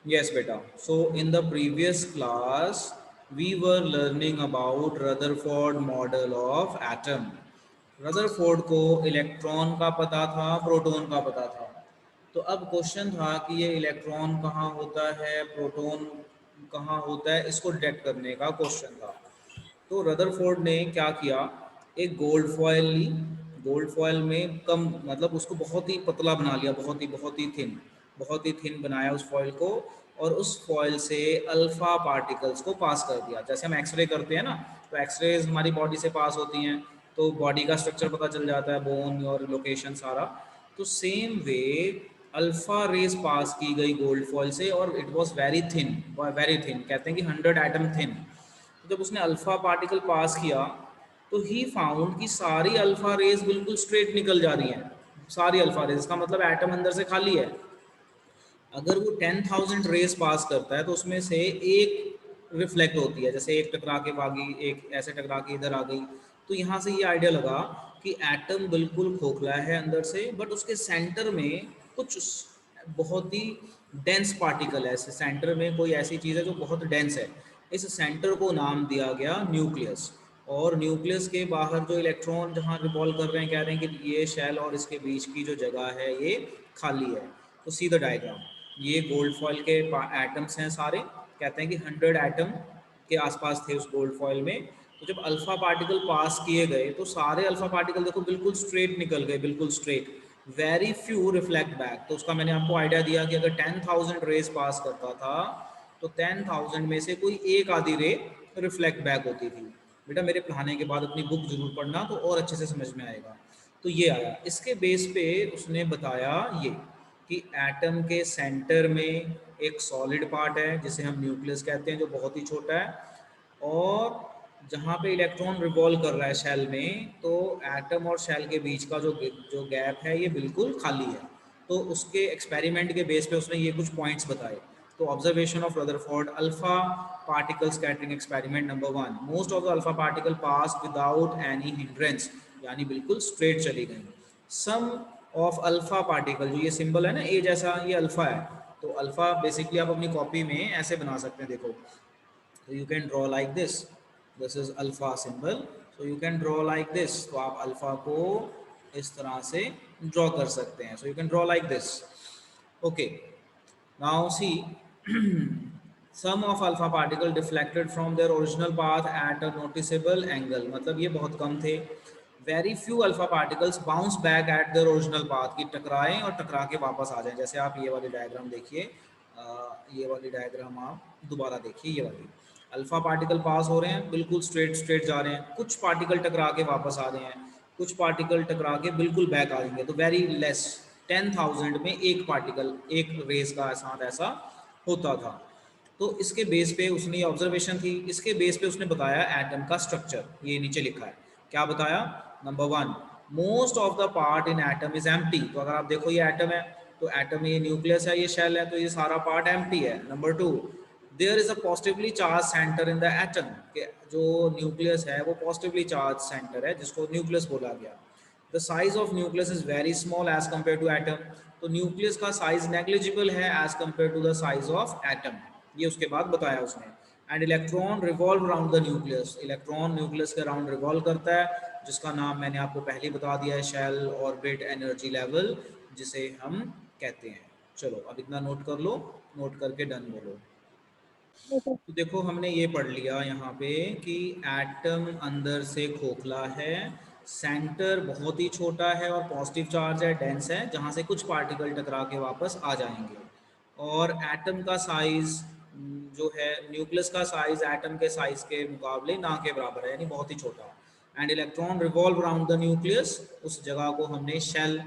Yes, beta. So in the previous class, we were learning about Rutherford model of atom. Rutherford को electron का पता था, proton का पता था। तो अब क्वेश्चन था कि ये इलेक्ट्रॉन कहाँ होता है, प्रोटॉन कहाँ होता है, इसको डिटेक्ट करने का क्वेश्चन था। तो रदरफोर्ड ने क्या किया, एक गोल्ड फॉयल ली। गोल्ड फॉयल में कम मतलब उसको बहुत ही पतला बना लिया, बहुत ही थिन बनाया उस फॉयल को। और उस फॉयल से अल्फा पार्टिकल्स को पास कर दिया। जैसे हम एक्सरे करते हैं ना, तो एक्सरेज हमारी बॉडी से पास होती हैं, तो बॉडी का स्ट्रक्चर पता चल जाता है, बोन और लोकेशन सारा। तो सेम वे अल्फा रेज पास की गई गोल्ड फॉयल से, और इट वॉज वेरी थिन, कहते हैं कि 100 एटम थिन। तो जब उसने अल्फा पार्टिकल पास किया, तो ही फाउंड कि सारी अल्फा रेज बिल्कुल स्ट्रेट निकल जा रही हैं। सारी अल्फा रेज का मतलब एटम अंदर से खाली है। अगर वो 10,000 रेज पास करता है तो उसमें से एक रिफ्लेक्ट होती है, जैसे एक टकरा के भागी, एक ऐसे टकरा के इधर आ गई। तो यहाँ से ये आइडिया लगा कि एटम बिल्कुल खोखला है अंदर से, बट उसके सेंटर में कुछ बहुत ही डेंस पार्टिकल है। ऐसे सेंटर में कोई ऐसी चीज़ है जो बहुत डेंस है। इस सेंटर को नाम दिया गया न्यूक्लियस। और न्यूक्लियस के बाहर जो इलेक्ट्रॉन जहाँ रिवॉल्व कर रहे हैं, कह रहे हैं कि ये शेल और इसके बीच की जो जगह है ये खाली है। तो सी द डायग्राम, ये गोल्ड फॉयल के एटम्स हैं सारे। कहते हैं कि 100 एटम के आसपास थे उस गोल्ड फॉयल में। तो जब अल्फा पार्टिकल पास किए गए तो सारे अल्फा पार्टिकल देखो बिल्कुल स्ट्रेट निकल गए, बिल्कुल straight. Very few reflect back. तो उसका मैंने आपको आइडिया दिया कि अगर 10,000 रेज पास करता था, तो 10,000 में से कोई एक आधी रे रिफ्लेक्ट बैक होती थी। बेटा मेरे पढ़ाने के बाद अपनी बुक जरूर पढ़ना, तो और अच्छे से समझ में आएगा। तो ये आया, इसके बेस पे उसने बताया ये कि एटम के सेंटर में एक सॉलिड पार्ट है जिसे हम न्यूक्लियस कहते हैं, जो बहुत ही छोटा है। और जहाँ पे इलेक्ट्रॉन रिवॉल्व कर रहा है शेल में, तो एटम और शेल के बीच का जो गैप है ये बिल्कुल खाली है। तो उसके एक्सपेरिमेंट के बेस पे उसने ये कुछ पॉइंट्स बताए। तो observation of Rutherford alpha particle scattering experiment number 1, most of the alpha particle pass without any hindrance, यानी बिल्कुल स्ट्रेट चली गई। सम ऑफ अल्फा पार्टिकल, जो ये सिंबल है ना ए जैसा, ये अल्फा है। तो अल्फा बेसिकली आप अपनी कॉपी में ऐसे बना सकते हैं, देखो। तो you can draw like this is alpha symbol. So you can draw like this, तो आप अल्फा को इस तरह से ड्रॉ कर सकते हैं। So you can draw like this. Okay, now see some of alpha particle deflected from their original path at a noticeable angle, मतलब ये बहुत कम थे। Very few alpha particles bounce back at their original path, की टकराएं और टकरा के वापस आ जाएं। जैसे आप ये वाली डायग्राम देखिए, ये वाली डायग्राम आप दोबारा देखिए, ये वाली अल्फा पार्टिकल पास हो रहे हैं, बिल्कुल स्ट्रेट स्ट्रेट जा रहे हैं। कुछ पार्टिकल टकरा के वापस आ रहे हैं, कुछ पार्टिकल टकरा के बिल्कुल बैक आ जाएंगे। तो वेरी लेस, 10,000 में एक पार्टिकल, एक रेस का साथ ऐसा होता था। तो इसके बेस पे उसने ये ऑब्जर्वेशन थी, इसके बेस पे उसने बताया एटम का स्ट्रक्चर। ये नीचे लिखा है, क्या बताया? Number 1, most of the part in atom is empty. तो अगर आप देखो ये एटम है, तो एटम ये न्यूक्लियस है, ये शेल है, तो ये सारा पार्ट एम्प्टी है। Number 2, there is a positively charge center in the atom, के जो न्यूक्लियस है वो पॉजिटिवली चार्ज सेंटर है, जिसको न्यूक्लियस बोला गया। The size of nucleus is very small as compare to atom. तो न्यूक्लियस का साइज नेग्लिजिबल है as compare to the size of atom. ये उसके बाद बताया उसने। And electron revolve around the nucleus, electron nucleus के अराउंड रिवॉल्व करता है, जिसका नाम मैंने आपको पहले ही बता दिया है, शेल ऑर्बिट एनर्जी लेवल, जिसे हम कहते हैं। चलो अब इतना नोट कर लो, नोट करके डन बोलो। तो देखो हमने ये पढ़ लिया यहाँ पे कि एटम अंदर से खोखला है, सेंटर बहुत ही छोटा है और पॉजिटिव चार्ज है, डेंस है, जहाँ से कुछ पार्टिकल टकरा के वापस आ जाएंगे। और एटम का साइज जो है, न्यूक्लियस का साइज एटम के साइज के मुकाबले ना के बराबर है, यानी बहुत ही छोटा। And electron revolve around the nucleus, उस जगह को हमने शेल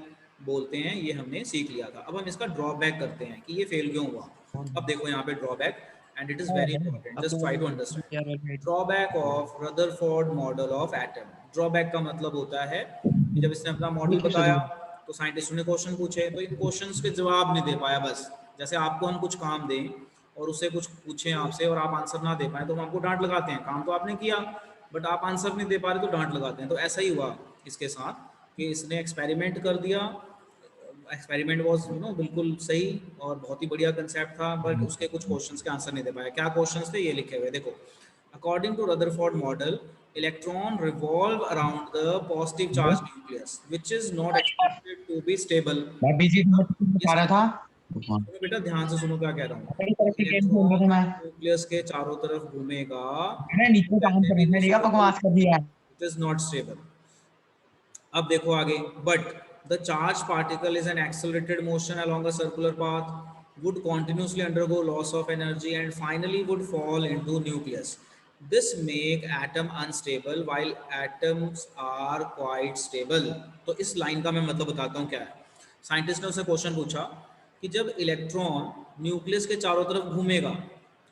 बोलते हैं, ये हमने सीख लिया था। अब हम इसका ड्रॉबैक करते हैं कि ये फेल क्यों हुआ। अब देखो यहाँ पे drawback, and it is very important, just try to understand. Drawback of Rutherford model of atom. Drawback का मतलब होता है कि जब इसने अपना मॉडल बताया, तो साइंटिस्टों ने क्वेश्चन पूछे, तो इन क्वेश्चंस के जवाब नहीं दे पाया। बस जैसे आपको हम कुछ काम दें और उससे कुछ पूछें आपसे और आप आंसर ना दे पाए, तो हम आपको डांट लगाते हैं। काम तो आपने किया, बट आप आंसर नहीं दे पा रहे, तो डांट लगाते हैं। तो ऐसा ही हुआ इसके साथ कि इसने एक्सपेरिमेंट कर दिया, एक्सपेरिमेंट वाज बिल्कुल सही और बहुत ही बढ़िया कंसेप्ट था, बट उसके कुछ क्वेश्चंस के आंसर नहीं दे पाया। क्या क्वेश्चंस थे ये लिखे हुए देखो। According to Rutherford model, electron revolve around the positive charge nucleus which is not expected to be stable. मैं बिजी बता रहा था। सुनो बेटा, ध्यान से सुनो क्या कह रहा हूँ। बड़ी तरह से गेम खेल रहा इलेक्ट्रॉन था मैं। न्यूक्लियस के चारों तरफ घूमेगा मैंने तो नीचे काम वैसे भी करने वो देगा स्टेबल, बकवास कर दिया। It is not stable. अब देखो आगे, but the charge particle is an accelerated motion along a circular path, would continuously undergo loss of energy and finally would fall into nucleus. This make atom unstable while atoms are quite stable. तो इस line का मैं मतलब बताता हूँ क्या है। Scientist ने उससे क्वेश्चन पूछा कि जब इलेक्ट्रॉन न्यूक्लियस के चारों तरफ घूमेगा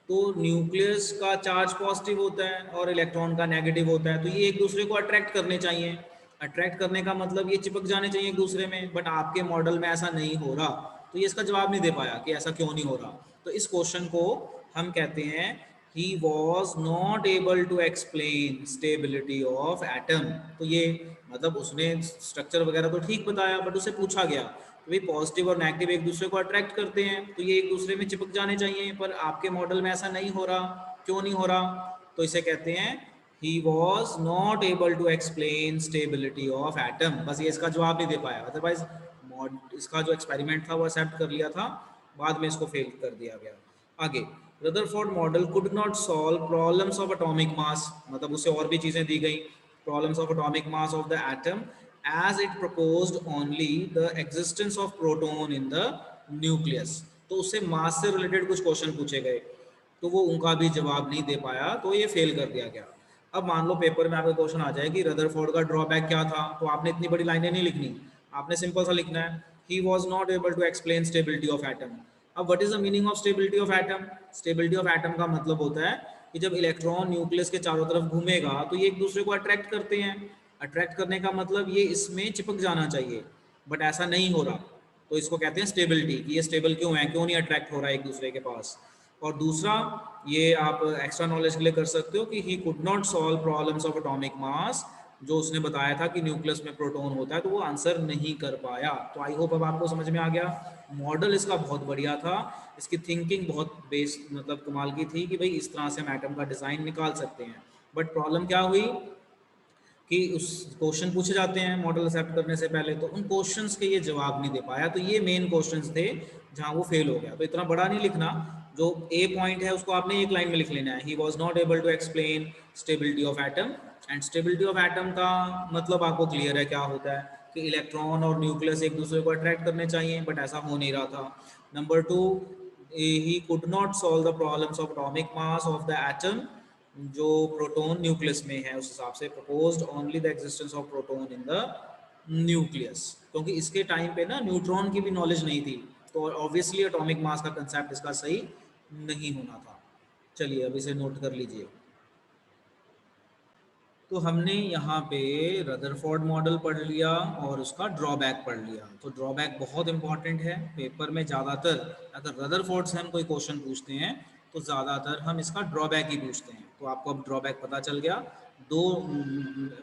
तो न्यूक्लियस का चार्ज पॉजिटिव होता है और इलेक्ट्रॉन का नेगेटिव होता है, तो ये एक दूसरे को अट्रैक्ट करने चाहिए। अट्रैक्ट करने का मतलब ये चिपक जाने चाहिए एक दूसरे में, बट आपके मॉडल में ऐसा नहीं हो रहा। तो ये इसका जवाब नहीं दे पाया कि ऐसा क्यों नहीं हो रहा। तो इस क्वेश्चन को हम कहते हैं he was not able to explain stability of atom. तो ये मतलब उसने स्ट्रक्चर वगैरह तो ठीक बताया, बट उसे पूछा गया कि भाई पॉजिटिव और नेगेटिव एक दूसरे को अट्रैक्ट करते हैं तो ये एक दूसरे में चिपक जाने चाहिए, पर आपके मॉडल में ऐसा नहीं हो रहा, क्यों नहीं हो रहा। तो इसे कहते हैं he was not able to explain stability of atom। बस ये इसका जवाब नहीं दे पाया, अदरवाइज इसका जो एक्सपेरिमेंट था वो एक्सेप्ट कर लिया था, बाद में इसको फेल कर दिया गया। आगे, Rutherford model could not solve problems of atomic mass, मतलब उसे और भी चीजें दी गई, problems of atomic mass of the atom as it proposed only the existence of proton in the nucleus। तो उससे मास से रिलेटेड कुछ क्वेश्चन पूछे गए तो वो उनका भी जवाब नहीं दे पाया, तो ये फेल कर दिया गया। अब मान लो पेपर में आपका क्वेश्चन आ जाए कि रदरफोर्ड का ड्रॉबैक क्या था, तो आपने इतनी बड़ी लाइनें नहीं लिखनी, आपने सिंपल सा लिखना है ही was not able to explain stability of atom. अब what is the meaning of stability of atom? Stability of atom का मतलब होता है कि जब इलेक्ट्रॉन न्यूक्लियस के चारों तरफ घूमेगा तो ये एक दूसरे को अट्रैक्ट करते हैं। अट्रैक्ट करने का मतलब ये इसमें चिपक जाना चाहिए, बट ऐसा नहीं हो रहा, तो इसको कहते हैं स्टेबिलिटी, कि ये स्टेबल क्यों है, क्यों नहीं अट्रैक्ट हो रहा है एक दूसरे के पास। और दूसरा, ये आप एक्स्ट्रा नॉलेज के लिए कर सकते हो कि he could not solve problems of atomic mass, जो उसने बताया था कि न्यूक्लियस में प्रोटॉन होता है, तो वो आंसर नहीं कर पाया। तो आई होप अब आपको समझ में आ गया। मॉडल इसका बहुत बढ़िया था, इसकी थिंकिंग बहुत बेस मतलब कमाल की थी कि भाई इस तरह से हम एटम का डिज़ाइन निकाल सकते हैं। बट प्रॉब्लम क्या हुई कि उस क्वेश्चन पूछे जाते हैं मॉडल एक्सेप्ट करने से पहले, तो उन क्वेश्चंस के ये जवाब नहीं दे पाया, तो ये मेन क्वेश्चंस थे जहां वो फेल हो गया। तो इतना बड़ा नहीं लिखना, जो ए पॉइंट है उसको आपने एक लाइन में लिख लेना है, ही was not able to explain stability of atom. And stability of atom का मतलब आपको क्लियर है क्या होता है, कि इलेक्ट्रॉन और न्यूक्लियस एक दूसरे को अट्रैक्ट करने चाहिए, बट ऐसा हो नहीं रहा था। Number two, he could not solve the problems of atomic mass of the atom, जो प्रोटॉन न्यूक्लियस में है उस हिसाब से proposed only the existence of proton in the nucleus, क्योंकि इसके टाइम पे ना न्यूट्रॉन की भी नॉलेज नहीं थी, तो ऑब्वियसली एटॉमिक मास का कंसेप्ट इसका सही नहीं होना था। चलिए अब इसे नोट कर लीजिए। तो हमने यहाँ पे रदरफोर्ड मॉडल पढ़ लिया और उसका ड्रॉबैक पढ़ लिया। तो ड्रॉबैक बहुत इंपॉर्टेंट है, पेपर में ज़्यादातर अगर रदरफोर्ड से हम कोई क्वेश्चन पूछते हैं तो ज़्यादातर हम इसका ड्रॉबैक ही पूछते हैं। तो आपको अब ड्रॉबैक पता चल गया। दो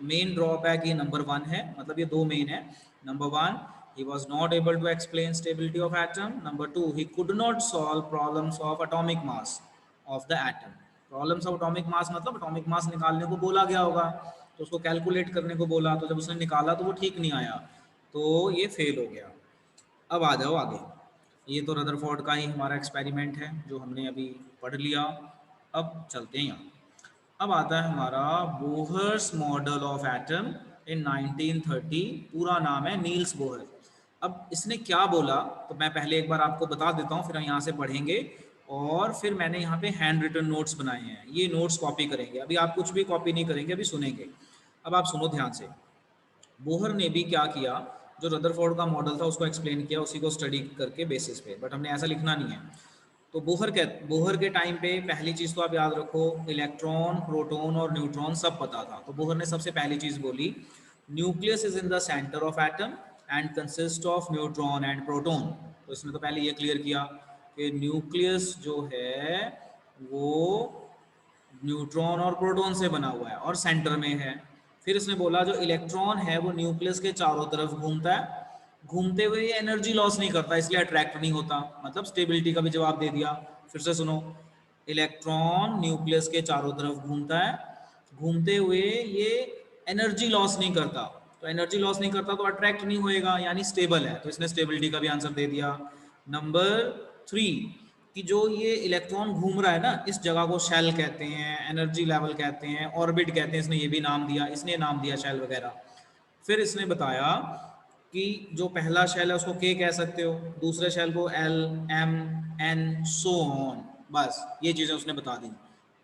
मेन ड्रॉबैक, ये नंबर वन है, मतलब ये दो मेन है। Number one, he was not able to explain stability of atom. Number two, he could not solve problems of atomic mass of the atom। Problems of atomic mass मतलब atomic mass निकालने को बोला गया होगा, तो उसको calculate करने को बोला, तो जब उसने निकाला तो वो ठीक नहीं आया, तो ये फेल हो गया। अब आ जाओ आगे। ये तो रदरफोर्ड का ही हमारा एक्सपेरिमेंट है जो हमने अभी पढ़ लिया। अब चलते हैं यहाँ। अब आता है हमारा Bohr's model of atom in 1930। पूरा नाम है नील्स बोहर। अब इसने क्या बोला तो मैं पहले एक बार आपको बता देता हूँ, फिर हम यहाँ से पढ़ेंगे। और फिर मैंने यहाँ पे हैंड रिटन नोट्स बनाए हैं, ये नोट्स कॉपी करेंगे। अभी आप कुछ भी कॉपी नहीं करेंगे, अभी सुनेंगे। अब आप सुनो ध्यान से। बोहर ने भी क्या किया, जो रदरफोर्ड का मॉडल था उसको एक्सप्लेन किया, उसी को स्टडी करके बेसिस पे, बट हमने ऐसा लिखना नहीं है। तो बोहर के टाइम पे पहली चीज़ तो आप याद रखो, इलेक्ट्रॉन, प्रोटॉन और न्यूट्रॉन सब पता था। तो बोहर ने सबसे पहली चीज़ बोली, nucleus is in the centre of atom and consist of neutron and proton. तो इसने तो पहले ये क्लियर किया कि न्यूक्लियस जो है वो न्यूट्रॉन और प्रोटॉन से बना हुआ है और सेंटर में है। फिर इसने बोला जो इलेक्ट्रॉन है वो न्यूक्लियस के चारों तरफ घूमता है, घूमते हुए ये एनर्जी लॉस नहीं करता, इसलिए अट्रैक्ट नहीं होता। मतलब स्टेबिलिटी का भी जवाब दे दिया। फिर से सुनो, इलेक्ट्रॉन न्यूक्लियस के चारों तरफ घूमता है, घूमते हुए ये एनर्जी लॉस नहीं करता। तो एनर्जी लॉस नहीं करता तो अट्रैक्ट नहीं होएगा, यानी स्टेबल है। तो इसने स्टेबिलिटी का भी आंसर दे दिया। नंबर 3, कि जो ये इलेक्ट्रॉन घूम रहा है ना, इस जगह को शेल कहते हैं, एनर्जी लेवल कहते हैं, ऑर्बिट कहते हैं। इसने ये भी नाम दिया, इसने नाम दिया शेल वगैरह। फिर इसने बताया कि जो पहला शेल है उसको के कह सकते हो, दूसरे शेल को L, M, N, so on. बस ये चीज़ें उसने बता दी।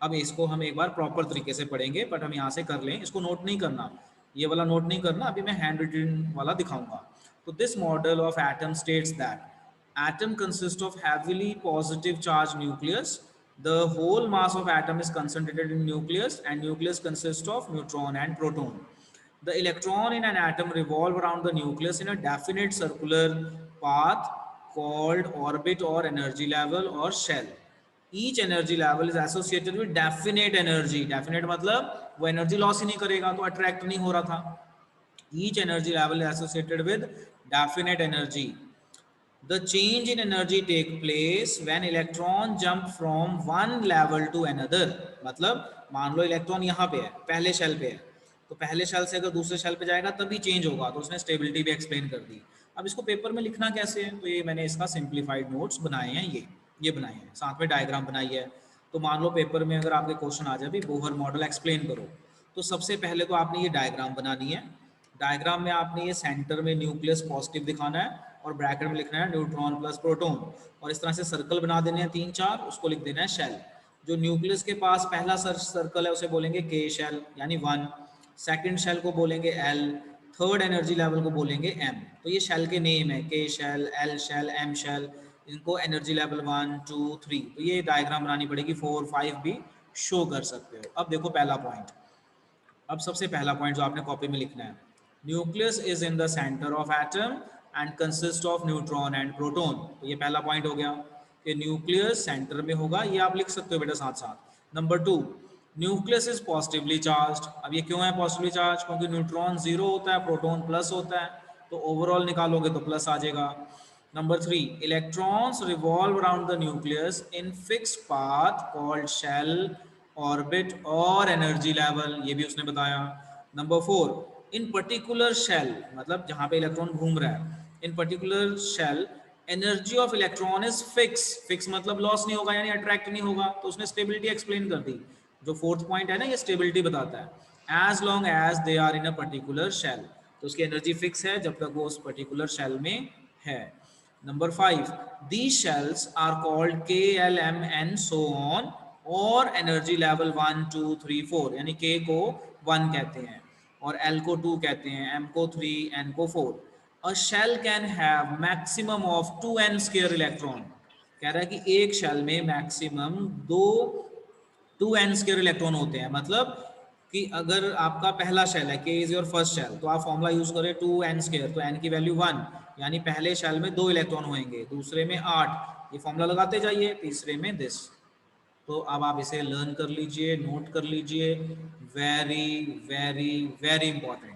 अब इसको हम एक बार प्रॉपर तरीके से पढ़ेंगे, बट हम यहाँ से कर लें, इसको नोट नहीं करना, ये वाला नोट नहीं करना, अभी मैं हैंड रिटन वाला दिखाऊंगा। तो this model of atom states that atom consists of heavily positive charged nucleus. The whole mass of atom is concentrated in nucleus, and nucleus consists of neutron and proton. The electron in an atom revolve around the nucleus in a definite circular path called orbit or energy level or shell. Each energy level is associated with definite energy. Definite मतलब वो energy loss ही नहीं करेगा, तो attract नहीं हो रहा था। Each energy level is associated with definite energy. The change in energy take place when electron jump from one level to another. मतलब मान लो इलेक्ट्रॉन यहाँ पे है, पहले शेल पे है, तो पहले शेल से अगर दूसरे शेल पे जाएगा तभी चेंज होगा। तो उसने स्टेबिलिटी भी एक्सप्लेन कर दी। अब इसको पेपर में लिखना कैसे है, तो ये मैंने इसका सिंप्लीफाइड नोट्स बनाए हैं, ये बनाए हैं, साथ में डायग्राम बनाई है। तो मान लो पेपर में अगर आपके क्वेश्चन आ जाए भी बोहर मॉडल एक्सप्लेन करो, तो सबसे पहले तो आपने ये डायग्राम बनानी है। डायग्राम में आपने ये सेंटर में न्यूक्लियस पॉजिटिव दिखाना है और ब्रैकेट में लिखना है न्यूट्रॉन प्लस प्रोटॉन, और इस तरह से सर्कल बना देने हैं 3-4, उसको लिख देना है शेल। जो न्यूक्लियस के पास पहला सर्कल है उसे बोलेंगे के शेल यानी 1, सेकंड शेल को बोलेंगे एल, थर्ड एनर्जी लेवल को बोलेंगे एम। तो ये शेल के नेम है, K shell, L shell, M shell, इनको एनर्जी लेवल 1, 2, 3। तो ये डायग्राम बनानी पड़ेगी, 4, 5 भी शो कर सकते हो। अब देखो पहला पॉइंट, अब सबसे पहला पॉइंट जो आपने कॉपी में लिखना है, nucleus is in the centre of atom and consist of neutron and proton. तो ये पहला पॉइंट हो गया कि न्यूक्लियस सेंटर में होगा, ये आप लिख सकते हो बेटा साथ साथ। Number 2, nucleus is positively charged. अब ये क्यों है पॉजिटिवली चार्ज, क्योंकि न्यूट्रॉन 0 होता है, प्रोटॉन प्लस होता है, तो ओवरऑल निकालोगे तो प्लस आ जाएगा। Number 3, electrons revolve around the nucleus in fixed path called shell, orbit और एनर्जी लेवल, ये भी उसने बताया। नंबर 4, इन पर्टिकुलर शेल, मतलब जहां पे इलेक्ट्रॉन घूम रहा है, in particular shell energy of electron is fix. Fix मतलब लॉस नहीं होगा, यानी अट्रैक्ट नहीं होगा। तो उसने स्टेबिलिटी एक्सप्लेन कर दी। जो फोर्थ पॉइंट है ना, ये स्टेबिलिटी बताता है। As long as they are in a particular shell, तो उसकी एनर्जी फिक्स है जब तक वो उस पर्टिकुलर शेल में है। Number 5, these shells are called K, L, M, N so on, और एनर्जी लेवल 1, 2, 3, 4, यानी K को 1 कहते हैं और L को 2 कहते हैं, M को 3, N को 4। A shell can have maximum of 2n square electron। कह रहा है कि एक शेल में मैक्सिमम 2n स्क्वायर इलेक्ट्रॉन होते हैं। मतलब कि अगर आपका पहला शेल है, के इज योर फर्स्ट शेल, तो आप फॉर्मूला यूज करें 2n स्क्वायर, तो n की वैल्यू 1, यानी पहले शेल में 2 इलेक्ट्रॉन होंगे, दूसरे में 8, ये फॉर्मूला लगाते जाइए, तीसरे में दिस। तो अब आप इसे लर्न कर लीजिए, नोट कर लीजिए, वेरी वेरी वेरी इंपॉर्टेंट।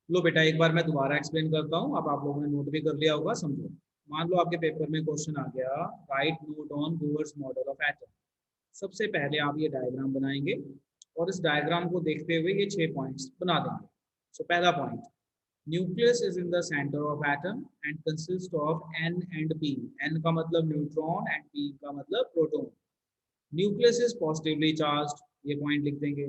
लो बेटा एक बार मैं दोबारा एक्सप्लेन करता हूँ, अब आप लोगों ने नोट भी कर लिया होगा, समझो। मान लो आपके पेपर में क्वेश्चन आ गया, right note on Bohr's model of atom. सबसे पहले आप ये डायग्राम बनाएंगे और इस डायग्राम को देखते हुए ये 6 पॉइंट्स बना देंगे। सो पहला point, nucleus is in the centre of atom and consist of N and P. N का मतलब न्यूट्रॉन एंड पी का मतलब proton. Nucleus is positively charged, ये पॉइंट लिख देंगे।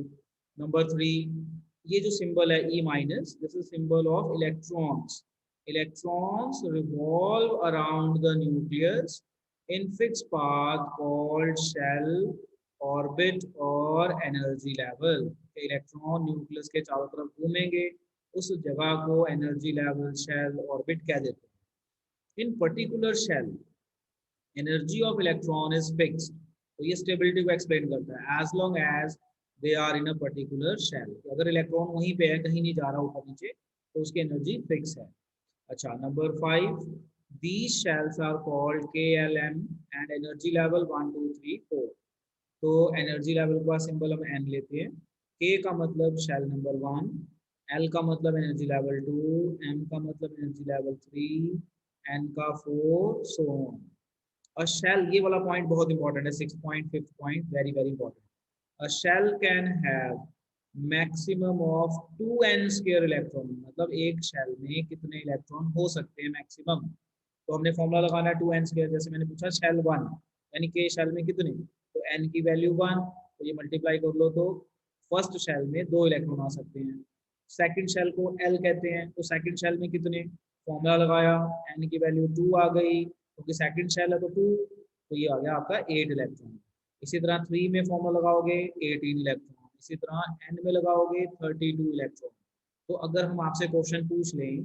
नंबर 3, ये जो सिंबल है E minus, this is symbol of electrons. Electrons revolve around the nucleus in fix path called shell, orbit और एनर्जी लेवल। इलेक्ट्रॉन न्यूक्लियस के चारों तरफ घूमेंगे, उस जगह को एनर्जी लेवल, शेल, ऑर्बिट कह देते हैं। In particular shell energy of electron is fixed. तो ये स्टेबिलिटी को एक्सप्लेन करता है। As long as they are in a particular shell, अगर इलेक्ट्रॉन वहीं पे है, कहीं नहीं जा रहा ऊपर नीचे, तो उसकी एनर्जी फिक्स है। अच्छा, number 5, these shells are called KLM and energy level 1, 2, 3, 4। तो एनर्जी लेवल का सिंबल हम एन लेते हैं। के का मतलब शेल नंबर 1, L का मतलब एनर्जी लेवल 2, M का मतलब एनर्जी लेवल 3, N का 4, सो ऑन। अ शेल, ये वाला पॉइंट बहुत इंपॉर्टेंट है, 6 point, 5th point, very very important. A shell can have maximum of 2n square electron, मतलब एक शेल में कितने इलेक्ट्रॉन हो सकते हैं मैक्सिमम। तो हमने फॉर्मूला लगाना है 2n स्क्वायर, जैसे मैंने पूछा शेल 1 यानी कि शेल में कितने, तो n की वैल्यू 1, तो ये मल्टीप्लाई कर लो, तो फर्स्ट शेल में 2 इलेक्ट्रॉन आ सकते हैं। सेकंड शेल को L कहते हैं, तो सेकंड शेल में कितने, फॉर्मूला लगाया, n की वैल्यू 2 आ गई, क्योंकि सेकंड शेल है तो 2, तो ये आ गया आपका 8 इलेक्ट्रॉन। इसी तरह 3 में फॉर्मूला लगाओगे 18 इलेक्ट्रॉन, इसी तरह n में लगाओगे 32 इलेक्ट्रॉन। तो अगर हम आपसे क्वेश्चन पूछ लें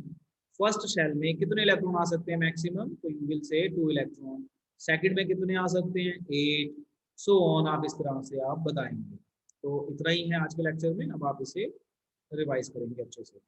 फर्स्ट शेल में कितने इलेक्ट्रॉन आ सकते हैं मैक्सिमम, तो you will say 2 electron. Second में कितने आ सकते हैं 8, सो ऑन, आप इस तरह से आप बताएंगे। तो इतना ही है आज के लेक्चर में, अब आप इसे रिवाइज करेंगे अच्छे से।